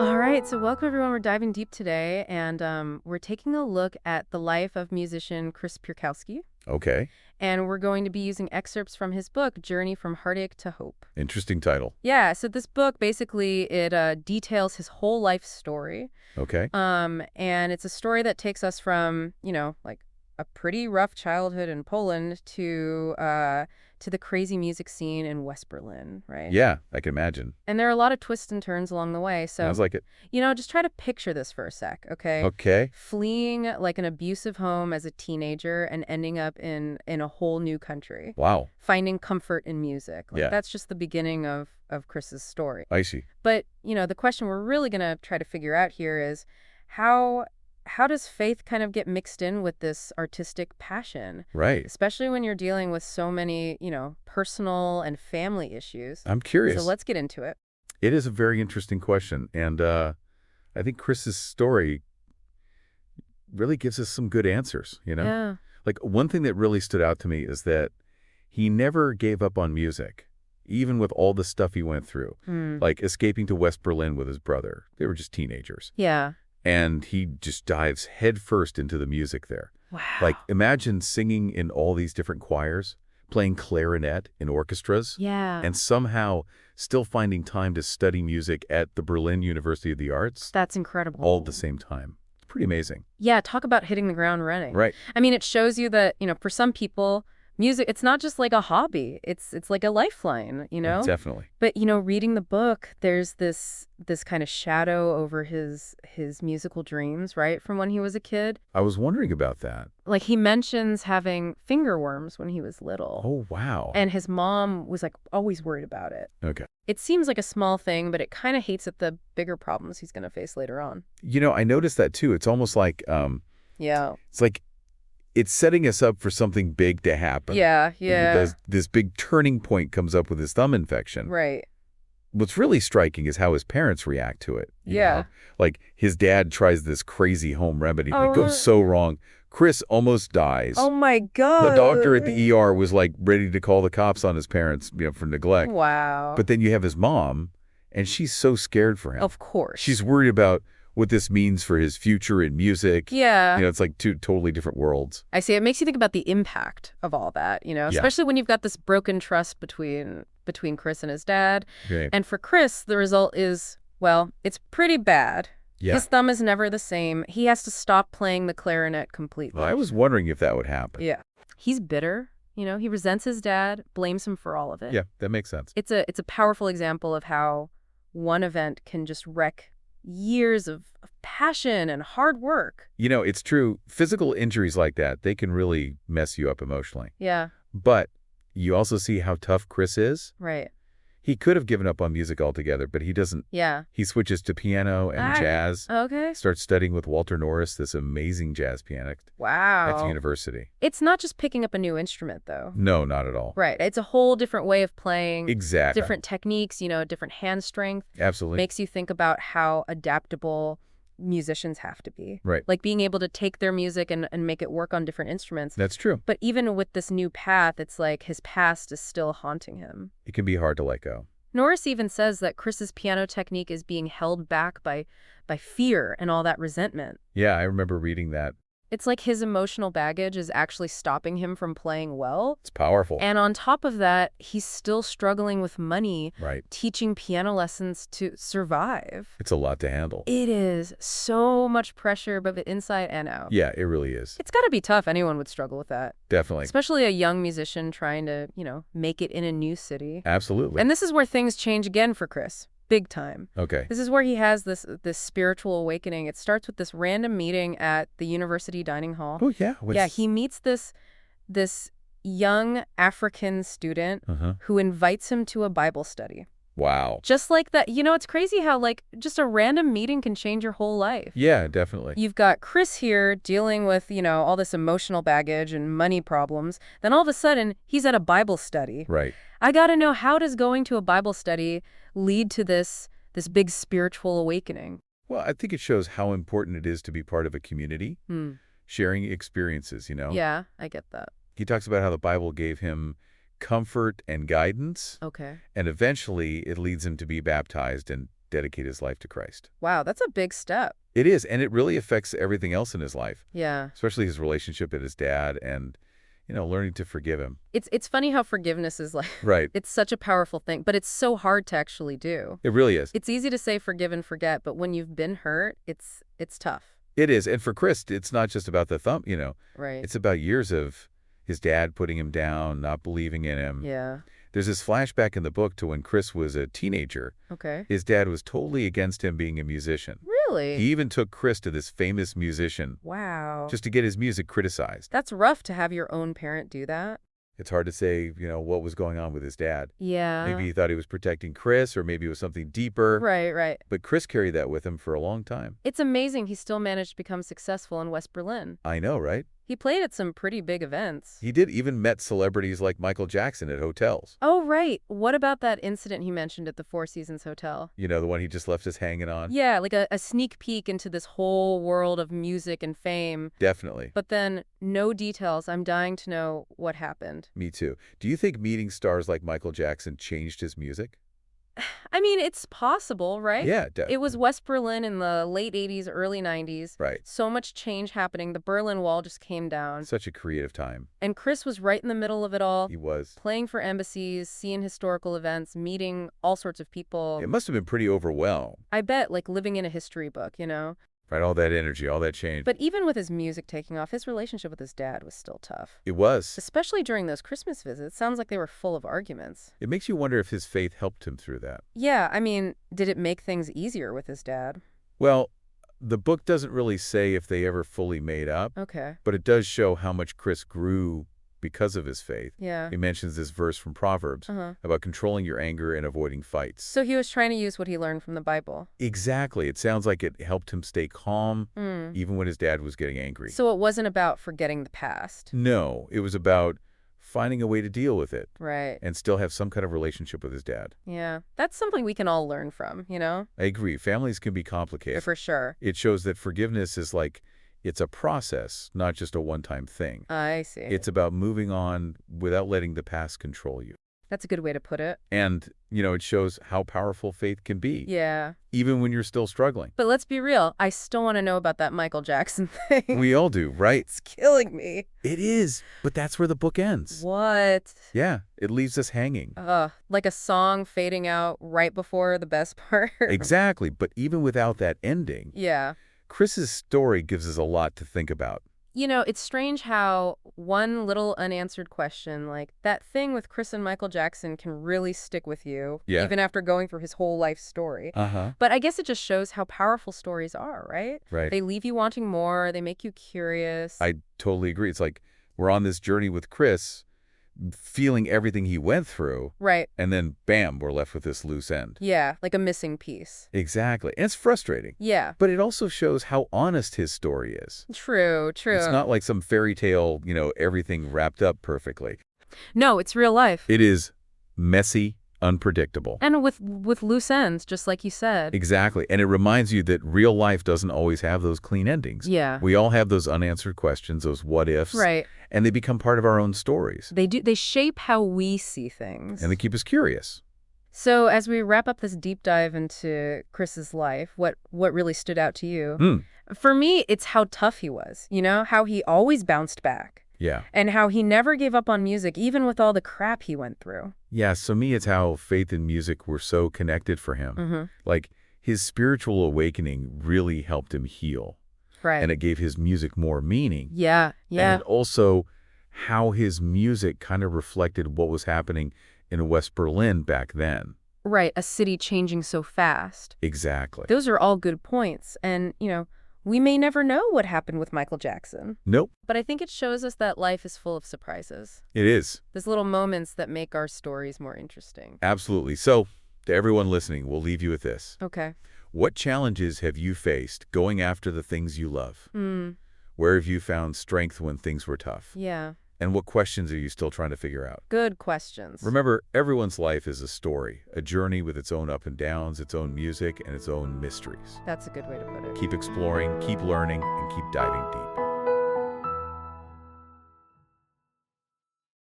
All right, so welcome everyone. We're diving deep today, and we're taking a look at the life of musician Chris Piorkowski, Okay. and we're going to be using excerpts from his book, Journey from Heartache to Hope. Interesting title. Yeah, so this book basically it details his whole life story, Okay. and it's a story that takes us from like a pretty rough childhood in Poland to the crazy music scene in West Berlin, right? Yeah, I can imagine. And there are a lot of twists and turns along the way, so Sounds like it. just try to picture this for a sec, okay? Okay. Fleeing like an abusive home as a teenager and ending up in a whole new country. Wow. Finding comfort in music. Like Yeah. that's just the beginning of Chris's story. I see. But, the question we're really going to try to figure out here is how does faith kind of get mixed in with this artistic passion? Right. Especially when you're dealing with so many, personal and family issues. I'm So curious. let's get into it. It is a very interesting question, and I think Chris's story really gives us some good answers, Yeah. Like, one thing that really stood out to me is that he never gave up on music, even with all the stuff he went through, like escaping to West Berlin with his brother. They were just teenagers. Yeah. And he just dives headfirst into the music there. Wow. Like, imagine singing in all these different choirs, playing clarinet in orchestras, Yeah. and somehow still finding time to study music at the Berlin University of the Arts That's incredible. all at the same time. It's pretty amazing. Yeah, talk about hitting the ground running. Right. I mean, it shows you that, for some people, music, it's not just like a hobby. It's like a lifeline, Definitely. But, reading the book, there's this kind of shadow over his musical dreams, right, from when he was a kid. I was wondering about that. Like, he mentions having finger worms when he was little. Oh, wow. And his mom was, like, always worried about it. Okay. It seems like a small thing, but it kind of hates at the bigger problems he's going to face later on. I noticed that too. It's almost like, Yeah. it's like it's setting us up for something big to happen. Yeah, yeah. This big turning point comes up with his thumb infection. Right. What's really striking is how his parents react to it. you Yeah. know? Like, his dad tries this crazy home remedy Oh, that goes so wrong. Chris almost dies. Oh, my God. The doctor at the ER was, like, ready to call the cops on his parents, for neglect. Wow. But then you have his mom, and she's so scared for him. Of course. She's worried about what this means for his future in music. Yeah. It's like two totally different worlds. I see. It makes you think about the impact of all that, especially when you've got this broken trust between Chris and his dad. Okay. And for Chris, the result is, well, it's pretty bad. Yeah. His thumb is never the same. He has to stop playing the clarinet completely. Well, I was wondering if that would happen. Yeah. He's bitter. He resents his dad, blames him for all of it. Yeah, that makes sense. It's a powerful example of how one event can just wreck years of passion and hard work. It's true. Physical injuries like that, they can really mess you up emotionally. Yeah, But you also see how tough Chris is. right. He could have given up on music altogether, but he doesn't. Yeah. He switches to piano and jazz, Okay. starts studying with Walter Norris, this amazing jazz pianist at the Wow. university. It's not just picking up a new instrument, though. No, not at all. Right. It's a whole different way of playing. Exactly. Different techniques, different hand strength. Absolutely. Makes you think about how adaptable musicians have to be. Right. Like being able to take their music and make it work on different instruments. That's true. But even with this new path, it's like his past is still haunting him. It can be hard to let go. Norris even says that Chris's piano technique is being held back by fear and all that resentment. Yeah, I remember reading that. It's like his emotional baggage is actually stopping him from playing well. It's powerful. And on top of that, he's still struggling with money, Right. teaching piano lessons to survive. It's a lot to handle. It is so much pressure, but inside and out. Yeah, it really is. It's got to be tough. Anyone would struggle with that. Definitely. Especially a young musician trying to, make it in a new city. Absolutely. And this is where things change again for Chris. Big time. Okay. This is where he has this spiritual awakening. It starts with this random meeting at the university dining hall. Oh, yeah. Yeah, he meets this young African student Uh-huh. who invites him to a Bible study. Wow. Just like that. It's crazy how, like, just a random meeting can change your whole life. Yeah, definitely. You've got Chris here dealing with, all this emotional baggage and money problems. Then all of a sudden, he's at a Bible study. Right. I got to know, how does going to a Bible study lead to this big spiritual awakening? Well, I think it shows how important it is to be part of a community, sharing experiences, Yeah, I get that. He talks about how the Bible gave him comfort and guidance, Okay. and eventually it leads him to be baptized and dedicate his life to Christ. Wow, that's a big step. It is, and it really affects everything else in his life, Yeah. especially his relationship with his dad and, learning to forgive him. It's funny how forgiveness is like, Right. it's such a powerful thing, but it's so hard to actually do. It really is. It's easy to say forgive and forget, but when you've been hurt, it's tough. It is, and for Chris, it's not just about the thump, Right. It's about years of his dad putting him down, not believing in him. Yeah. There's this flashback in the book to when Chris was a teenager. Okay. His dad was totally against him being a musician. Really? He even took Chris to this famous musician Wow. just to get his music criticized. That's rough to have your own parent do that. It's hard to say, what was going on with his dad. Yeah. Maybe he thought he was protecting Chris, or maybe it was something deeper. Right, right. But Chris carried that with him for a long time. It's amazing he still managed to become successful in West Berlin. I know, right? He played at some pretty big events. He did even met celebrities like Michael Jackson at hotels. Oh, right. What about that incident he mentioned at the Four Seasons Hotel? The one he just left us hanging on? Yeah, like a sneak peek into this whole world of music and fame. Definitely. But then, no details. I'm dying to know what happened. Me too. Do you think meeting stars like Michael Jackson changed his music? I mean, it's possible, right? Yeah, It was West Berlin in the late 80s, early 90s. Right. So much change happening. The Berlin Wall just came down. Such a creative time. And Chris was right in the middle of it all. He was. Playing for embassies, seeing historical events, meeting all sorts of people. It must have been pretty overwhelmed. I bet, like living in a history book, Right, all that energy, all that change. But even with his music taking off, his relationship with his dad was still tough. It was. Especially during those Christmas visits. Sounds like they were full of arguments. It makes you wonder if his faith helped him through that. Yeah, I mean, did it make things easier with his dad? Well, the book doesn't really say if they ever fully made up, Okay. but it does show how much Chris grew because of his faith. Yeah. He mentions this verse from Proverbs about controlling your anger and avoiding fights. So he was trying to use what he learned from the Bible. Exactly. It sounds like it helped him stay calm, even when his dad was getting angry. So it wasn't about forgetting the past. No, it was about finding a way to deal with it Right. and still have some kind of relationship with his dad. Yeah. That's something we can all learn from, I agree. Families can be complicated. For sure. It shows that forgiveness is it's a process, not just a one-time thing. I see. It's about moving on without letting the past control you. That's a good way to put it. And, it shows how powerful faith can be. Yeah. Even when you're still struggling. But let's be real. I still want to know about that Michael Jackson thing. We all do, right? It's killing me. It is. But that's where the book ends. What? Yeah. It leaves us hanging. Like a song fading out right before the best part. Exactly. But even without that ending, Yeah. Chris's story gives us a lot to think about. It's strange how one little unanswered question, like that thing with Chris and Michael Jackson, can really stick with you, Yeah. even after going through his whole life story. Uh-huh. But I guess it just shows how powerful stories are, right? Right. They leave you wanting more. They make you curious. I totally agree. It's like we're on this journey with Chris, feeling everything he went through, Right. and then, bam, we're left with this loose end. Yeah, like a missing piece. Exactly. And it's frustrating. Yeah. But it also shows how honest his story is. True, true. It's not like some fairy tale, everything wrapped up perfectly. No, it's real life. It is messy, unpredictable. And with loose ends, just like you said. Exactly. And it reminds you that real life doesn't always have those clean endings. Yeah. We all have those unanswered questions, those what ifs. Right. And they become part of our own stories. They do. They shape how we see things. And they keep us curious. So as we wrap up this deep dive into Chris's life, what really stood out to you? For me, it's how tough he was, how he always bounced back. Yeah. And how he never gave up on music, even with all the crap he went through. Yeah, so me, it's how faith and music were so connected for him. Like, his spiritual awakening really helped him heal. Right. And it gave his music more meaning. Yeah, yeah. And also how his music kind of reflected what was happening in West Berlin back then. Right, a city changing so fast. Exactly. Those are all good points. And, we may never know what happened with Michael Jackson. Nope. But I think it shows us that life is full of surprises. It is. There's little moments that make our stories more interesting. Absolutely. So, to everyone listening, we'll leave you with this. Okay. What challenges have you faced going after the things you love? Where have you found strength when things were tough? Yeah. And what questions are you still trying to figure out? Good questions. Remember, everyone's life is a story, a journey with its own up and downs, its own music, and its own mysteries. That's a good way to put it. Keep exploring, keep learning, and keep diving deep.